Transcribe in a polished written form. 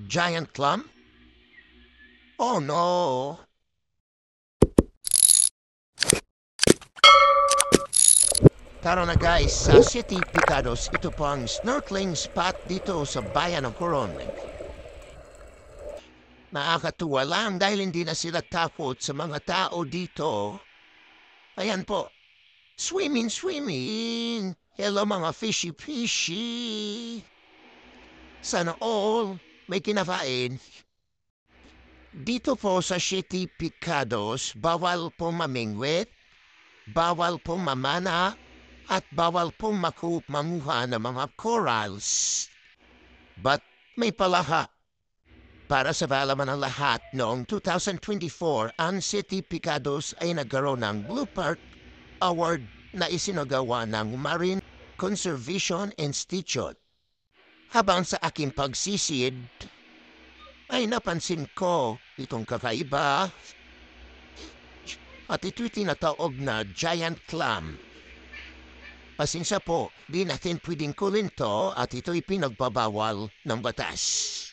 Giant clam? Oh no! Tara na guys, sa City Picados, ito po ang snorkeling spot dito sa bayan ng Coron. Nakakatuwa lang dahil hindi na sila takot sa mga tao dito. Ayan po, swimming, swimming. Hello mga fishy, fishy. Sana all may kinakain. Dito po sa City Picados, bawal po mamingwit, bawal po mamana, at bawal po manguha ng mga corals. But may palaha. Para sa kaalaman ng lahat, noong 2024, ang City Picados ay nagkaroon ng Blue Park Award na isinagawa ng Marine Conservation Institute. Habang sa aking pagsisid, ay napansin ko itong kakaiba at ito'y tinatawag na giant clam. Pasensya po, di natin pwedeng kulin to at ito'y pinagbabawal ng batas.